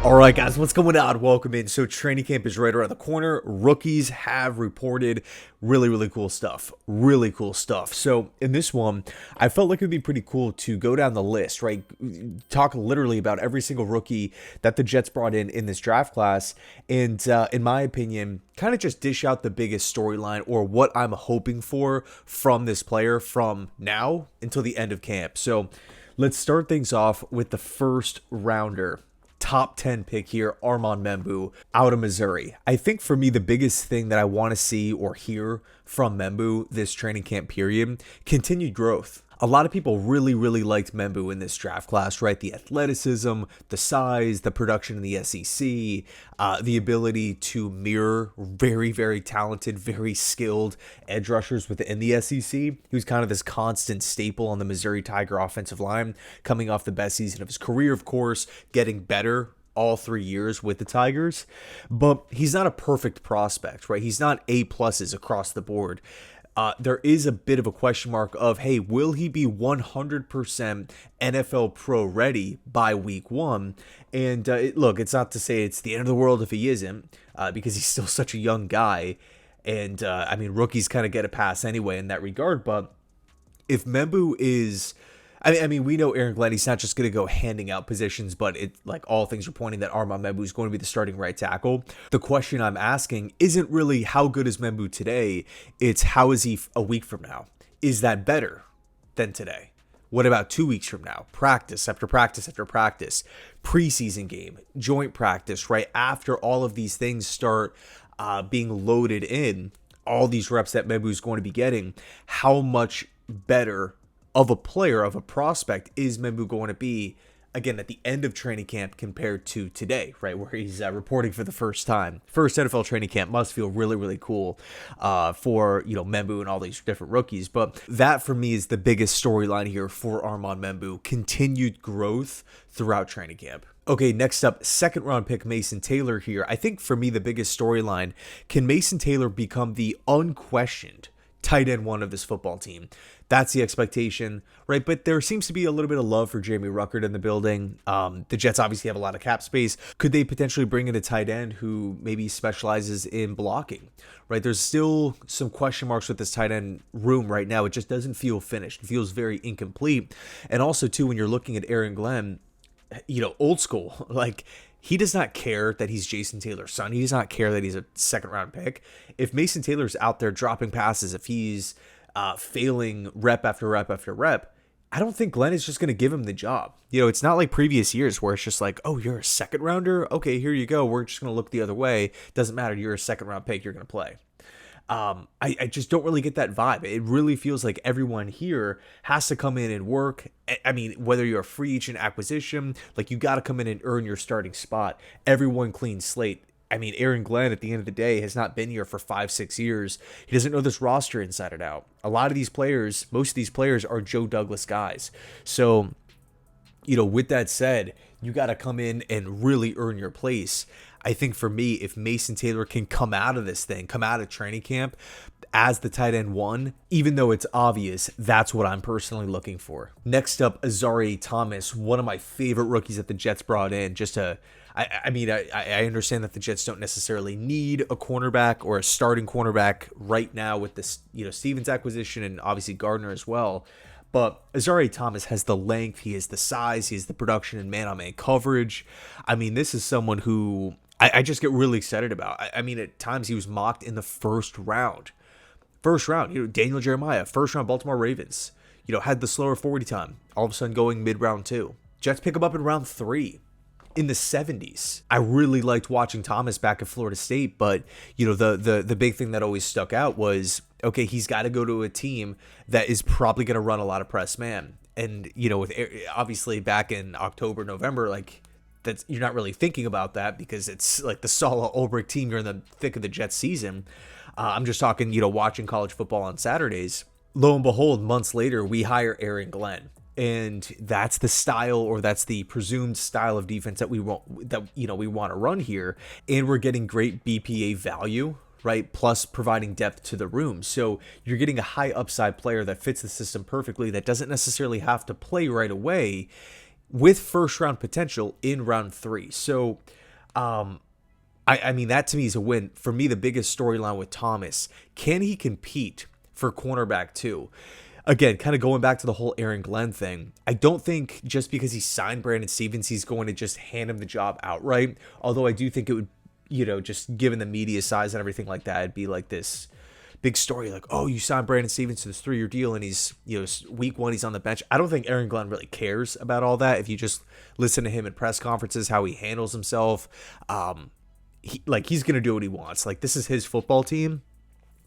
All right, guys, what's going on? Welcome in. So training camp is right around the corner. Rookies have reported really cool stuff. Really cool stuff. So in this one, I felt like it would be pretty cool to go down the list, right? Talk literally about every single rookie that the Jets brought in this draft class. And in my opinion, kind of just dish out the biggest storyline or what I'm hoping for from this player from now until the end of camp. So let's start things off with the first rounder. Top 10 pick here, Armanu out of Missouri. I think for me, the biggest thing that I want to see or hear from Membu this training camp period, continued growth. A lot of people really liked Membu in this draft class, right? The athleticism, the size, the production in the SEC, the ability to mirror very talented, very skilled edge rushers within the SEC. He was kind of this constant staple on the Missouri Tiger offensive line, coming off the best season of his career, of course, getting better all 3 years with the Tigers. But he's not a perfect prospect, right? He's not A pluses across the board. There is a bit of a question mark of, hey, will he be 100% NFL pro ready by week one? And look, it's not to say it's the end of the world if he isn't, because he's still such a young guy. And I mean, rookies kind of get a pass anyway in that regard. But if Membu is... I mean, we know Aaron Glenn, he's not just going to go handing out positions, but it like all things are pointing that Armanu Membu is going to be the starting right tackle. The question I'm asking isn't really how good is Membu today, it's how is he a week from now? Is that better than today? What about 2 weeks from now? Practice after practice after practice, preseason game, joint practice, right? After all of these things start being loaded in, all these reps that Membu is going to be getting, how much better of a player, of a prospect, is Membu going to be, again, at the end of training camp compared to today, right, where he's reporting for the first time. First NFL training camp must feel really cool for, Membu and all these different rookies. But that, for me, is the biggest storyline here for Armanu Membu, continued growth throughout training camp. Okay, next up, second round pick Mason Taylor here. I think, for me, the biggest storyline, can Mason Taylor become the unquestioned tight end one of this football team? That's the expectation, right? But there seems to be a little bit of love for Jamie Ruckert in the building. The Jets obviously have a lot of cap space. Could they potentially bring in a tight end who maybe specializes in blocking, right? There's still some question marks with this tight end room right now. It just doesn't feel finished. It feels very incomplete. And also, too, when you're looking at Aaron Glenn, old school, like, he does not care that he's Jason Taylor's son. He does not care that he's a second round pick. If Mason Taylor's out there dropping passes, if he's failing rep after rep after rep, I don't think Glenn is just going to give him the job. It's not like previous years where it's just like, oh, you're a second rounder? Okay, here you go. We're just going to look the other way. Doesn't matter. You're a second round pick. You're going to play. I just don't really get that vibe. It really feels like everyone here has to come in and work. I mean, whether you're a free agent acquisition, like, you got to come in and earn your starting spot. Everyone clean slate. I mean, Aaron Glenn, at the end of the day, has not been here for 5-6 years. He doesn't know this roster inside and out. A lot of these players, most of these players are Joe Douglas guys. So, with that said, you got to come in and really earn your place. I think for me, if Mason Taylor can come out of this thing, come out of training camp as the tight end one, even though it's obvious, that's what I'm personally looking for. Next up, Azari Thomas, one of my favorite rookies that the Jets brought in. I understand that the Jets don't necessarily need a cornerback or a starting cornerback right now with this, Stevens acquisition and obviously Gardner as well. But Azari Thomas has the length, he has the size, he has the production and man-on-man coverage. I mean, this is someone who I just get really excited about. I mean, at times he was mocked in the first round. Daniel Jeremiah, first round Baltimore Ravens, had the slower 40 time, all of a sudden going mid-round 2. Jets pick him up in round 3. In the 70s. I really liked watching Thomas back at Florida State, but the big thing that always stuck out was, okay, he's got to go to a team that is probably going to run a lot of press man. And with obviously back in October, November, like, that's, you're not really thinking about that because it's like the Saleh Ulbrich team. You're in the thick of the Jets season. I'm just talking, watching college football on Saturdays. Lo and behold, months later, we hire Aaron Glenn. And that's the style, or that's the presumed style of defense that we want to run here. And we're getting great BPA value, right? Plus providing depth to the room. So you're getting a high upside player that fits the system perfectly, that doesn't necessarily have to play right away. with first round potential in round 3. So, I mean, that to me is a win. For me, the biggest storyline with Thomas, can he compete for cornerback 2? Again, kind of going back to the whole Aaron Glenn thing, I don't think just because he signed Brandon Stevens, he's going to just hand him the job outright. Although I do think it would, just given the media size and everything like that, it'd be like this big story like, oh, you signed Brandon Stevens to this 3-year deal and he's, week 1, he's on the bench. I don't think Aaron Glenn really cares about all that. If you just listen to him in press conferences, how he handles himself, he's going to do what he wants. Like, this is his football team.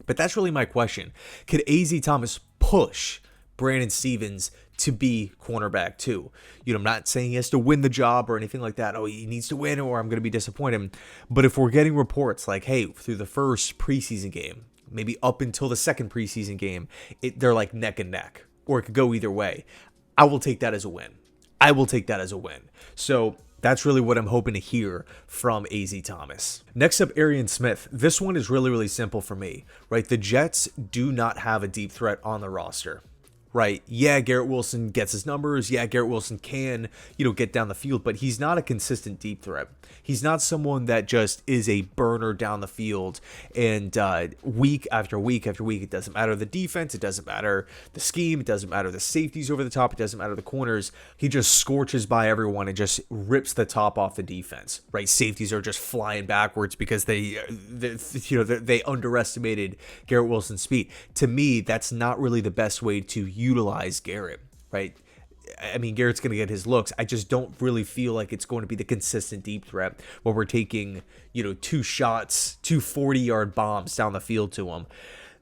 But that's really my question. Could AZ Thomas push Brandon Stevens to be cornerback 2? I'm not saying he has to win the job or anything like that. Oh, he needs to win or I'm going to be disappointed. But if we're getting reports like, hey, through the first preseason game, maybe up until the second preseason game, they're like neck and neck, or it could go either way, I will take that as a win. So that's really what I'm hoping to hear from AZ Thomas. Next up, Arian Smith. This one is really, really simple for me, right? The Jets do not have a deep threat on the roster, right? Yeah, Garrett Wilson gets his numbers. Yeah, Garrett Wilson can, get down the field, but he's not a consistent deep threat. He's not someone that just is a burner down the field and week after week after week. It doesn't matter the defense. It doesn't matter the scheme. It doesn't matter the safeties over the top. It doesn't matter the corners. He just scorches by everyone and just rips the top off the defense, right? Safeties are just flying backwards because they underestimated Garrett Wilson's speed. To me, that's not really the best way to utilize Garrett, right? I mean, Garrett's going to get his looks. I just don't really feel like it's going to be the consistent deep threat where we're taking, 2 shots, 2 40-yard bombs down the field to him.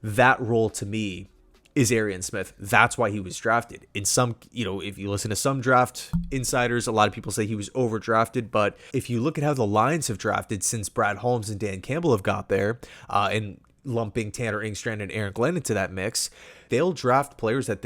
That role to me is Arian Smith. That's why he was drafted. In some, if you listen to some draft insiders, a lot of people say he was overdrafted. But if you look at how the Lions have drafted since Brad Holmes and Dan Campbell have got there, and lumping Tanner Engstrand and Aaron Glenn into that mix, they'll draft players that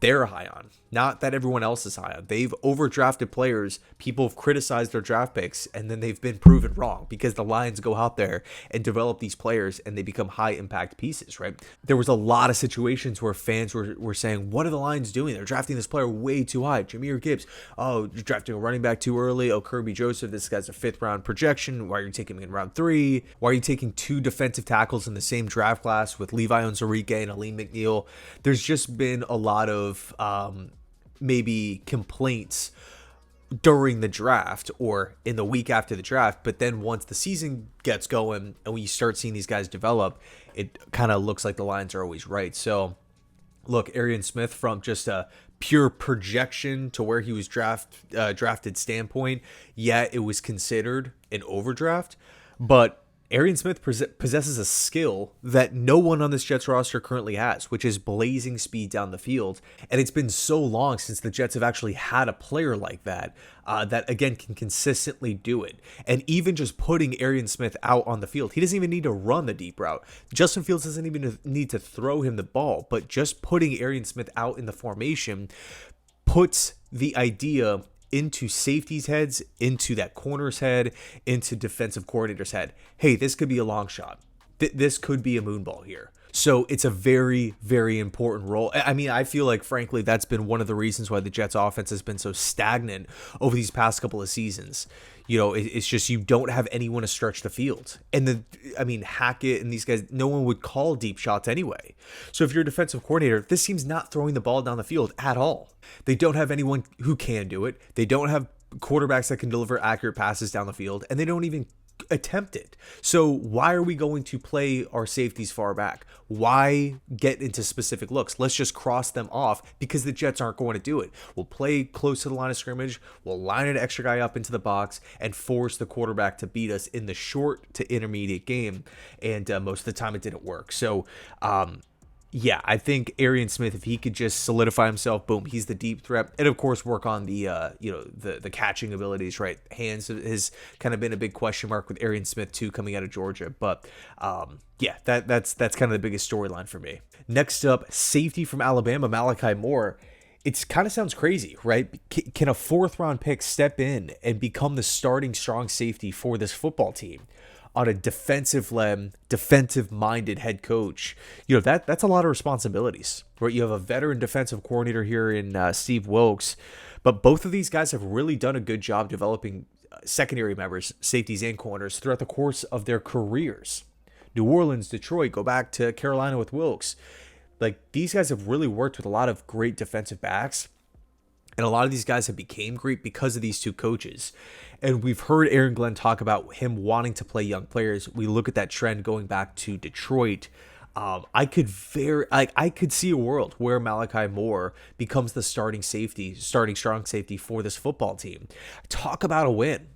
they're high on, not that everyone else is high on. They've overdrafted players. People have criticized their draft picks, and then they've been proven wrong because the Lions go out there and develop these players, and they become high-impact pieces, right? There was a lot of situations where fans were saying, what are the Lions doing? They're drafting this player way too high. Jahmyr Gibbs, oh, you're drafting a running back too early. Oh, Kirby Joseph, this guy's a 5th-round projection. Why are you taking him in round 3? Why are you taking 2 defensive tackles in the same draft class with Levi Onwuzurike and Aleem McNeil? There's just been a lot of maybe complaints during the draft or in the week after the draft, but then once the season gets going and we start seeing these guys develop, it kind of looks like the Lions are always right. So look, Arian Smith, from just a pure projection to where he was drafted standpoint, yeah, it was considered an overdraft, but Arian Smith possesses a skill that no one on this Jets roster currently has, which is blazing speed down the field. And it's been so long since the Jets have actually had a player like that, that again can consistently do it. And even just putting Arian Smith out on the field, he doesn't even need to run the deep route. Justin Fields doesn't even need to throw him the ball, but just putting Arian Smith out in the formation puts the idea into safety's heads, into that corner's head, into defensive coordinator's head. Hey, this could be a long shot. This could be a moonball here. So it's a very, very important role. I mean, I feel like, frankly, that's been one of the reasons why the Jets offense has been so stagnant over these past couple of seasons. It's just you don't have anyone to stretch the field. And Hackett and these guys, no one would call deep shots anyway. So if you're a defensive coordinator, this team's not throwing the ball down the field at all. They don't have anyone who can do it. They don't have quarterbacks that can deliver accurate passes down the field, and they don't even attempt it. So why are we going to play our safeties far back? Why get into specific looks? Let's just cross them off, because the Jets aren't going to do it. We'll play close to the line of scrimmage. We'll line an extra guy up into the box and force the quarterback to beat us in the short to intermediate game. And most of the time it didn't work. So, yeah, I think Arian Smith, if he could just solidify himself, boom, he's the deep threat. And of course, work on the the catching abilities, right? Hands has kind of been a big question mark with Arian Smith too, coming out of Georgia. But yeah, that's kind of the biggest storyline for me. Next up, safety from Alabama, Malachi Moore. It kind of sounds crazy, right? Can a 4th round pick step in and become the starting strong safety for this football team? on a defensive-minded head coach, that's a lot of responsibilities, right? You have a veteran defensive coordinator here in Steve Wilks, but both of these guys have really done a good job developing secondary members, safeties, and corners throughout the course of their careers. New Orleans, Detroit, go back to Carolina with Wilks. Like, these guys have really worked with a lot of great defensive backs. And a lot of these guys have became great because of these two coaches. And we've heard Aaron Glenn talk about him wanting to play young players. We look at that trend going back to Detroit. I could see a world where Malachi Moore becomes the starting strong safety for this football team. Talk about a win.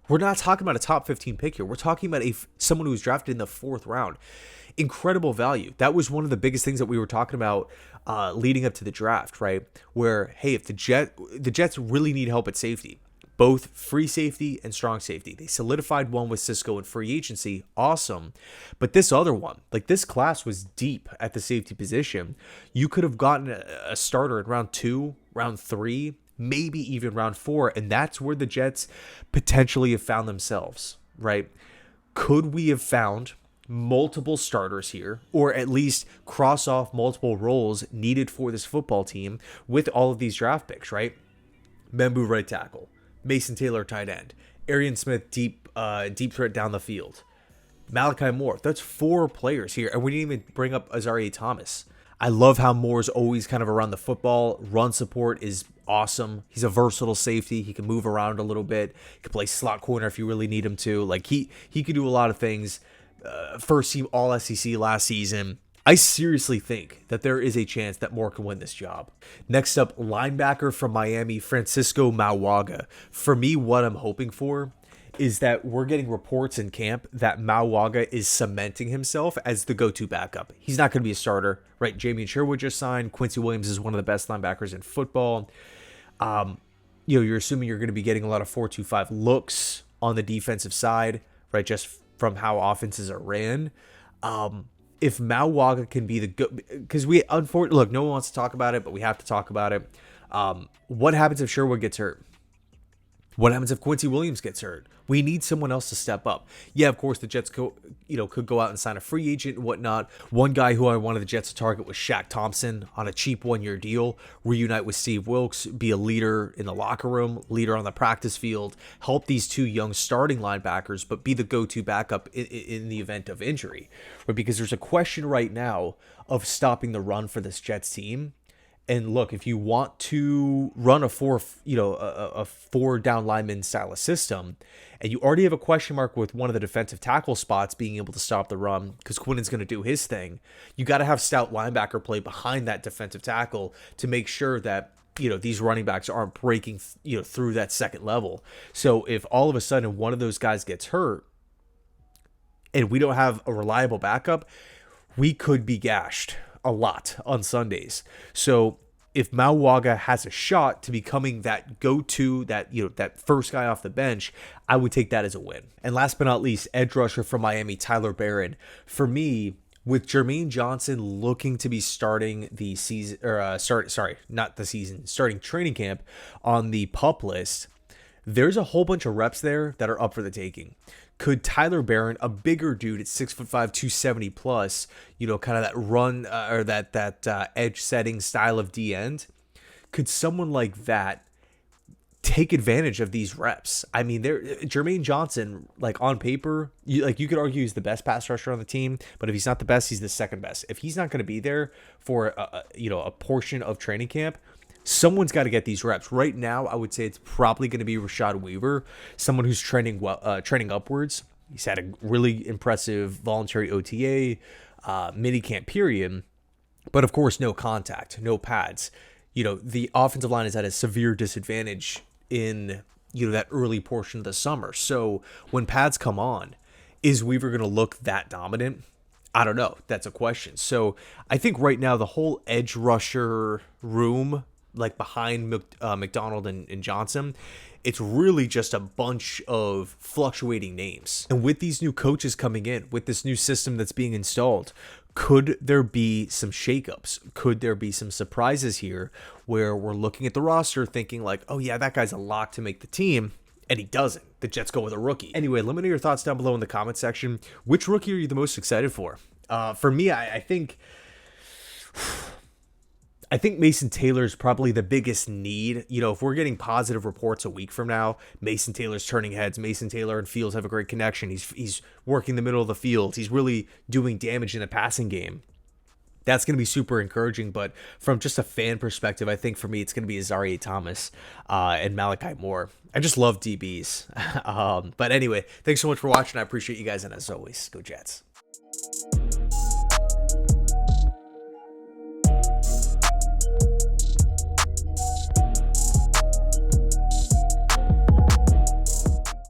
We're not talking about a top 15 pick here. We're talking about someone who was drafted in the 4th round. Incredible value. That was one of the biggest things that we were talking about leading up to the draft, right? Where, hey, if the Jets really need help at safety, both free safety and strong safety. They solidified one with Cisco in free agency. Awesome. But this other one, like, this class was deep at the safety position. You could have gotten a starter in round 2, round 3, maybe even round 4. And that's where the Jets potentially have found themselves, right? Could we have found multiple starters here, or at least cross off multiple roles needed for this football team with all of these draft picks, right? Membu right tackle, Mason Taylor tight end, Arian Smith deep threat down the field, Malachi Moore. That's 4 players here, and we didn't even bring up Azaria Thomas. I love how Moore's always kind of around the football. Run support is awesome. He's a versatile safety. He can move around a little bit. He can play slot corner if you really need him to. Like, he could do a lot of things. First team All SEC last season. I seriously think that there is a chance that Moore can win this job. Next up, linebacker from Miami, Francisco Mauaga. For me, what I'm hoping for is that we're getting reports in camp that Mauaga is cementing himself as the go-to backup. He's not going to be a starter, right? Jamie Sherwood just signed. Quincy Williams is one of the best linebackers in football. You're assuming you're going to be getting a lot of 4-2-5 looks on the defensive side, right? Just from how offenses are ran. If Mauaga can be because look, no one wants to talk about it, but we have to talk about it. What happens if Sherwood gets hurt? What happens if Quincy Williams gets hurt? We need someone else to step up. Yeah, of course, the Jets could go out and sign a free agent and whatnot. One guy who I wanted the Jets to target was Shaq Thompson on a cheap 1-year deal. Reunite with Steve Wilks, be a leader in the locker room, leader on the practice field, help these 2 young starting linebackers, but be the go-to backup in the event of injury. Right? Because there's a question right now of stopping the run for this Jets team. And look, if you want to run a 4 down lineman style of system, and you already have a question mark with one of the defensive tackle spots being able to stop the run because Quinnen's going to do his thing, you got to have stout linebacker play behind that defensive tackle to make sure that these running backs aren't breaking through that second level. So if all of a sudden one of those guys gets hurt and we don't have a reliable backup, we could be gashed a lot on Sundays. So if Mauaga has a shot to becoming that go-to, that first guy off the bench, I would take that as a win. And last but not least, edge rusher from Miami, Tyler Barron. For me, with Jermaine Johnson looking to be starting the season, starting training camp on the PUP list, there's a whole bunch of reps there that are up for the taking. Could Tyler Barron, a bigger dude at 6'5", 270 plus, kind of that run or that edge setting style of D end, could someone like that take advantage of these reps? I mean, Jermaine Johnson, like, on paper, you could argue he's the best pass rusher on the team, but if he's not the best, he's the second best. If he's not going to be there for a portion of training camp, someone's got to get these reps. Right now, I would say it's probably going to be Rashad Weaver, someone who's trending upwards. He's had a really impressive voluntary OTA, mini camp period, but of course, no contact, no pads. The offensive line is at a severe disadvantage in that early portion of the summer. So when pads come on, is Weaver going to look that dominant? I don't know. That's a question. So I think right now the whole edge rusher room, like behind McDonald and Johnson, it's really just a bunch of fluctuating names. And with these new coaches coming in, with this new system that's being installed, could there be some shakeups? Could there be some surprises here where we're looking at the roster thinking like, oh yeah, that guy's a lock to make the team, And he doesn't. The Jets go with a rookie. Anyway, let me know your thoughts down below in the comment section. Which rookie are you the most excited for? For me, I think Mason Taylor is probably the biggest need. You know, if we're getting positive reports a week from now, Mason Taylor's turning heads. Mason Taylor and Fields have a great connection. He's working the middle of the field. He's really doing damage in the passing game. That's going to be super encouraging, but from just a fan perspective, I think for me, it's going to be Azareye'h Thomas and Malachi Moore. I just love DBs. But anyway, thanks so much for watching. I appreciate you guys, and as always, go Jets.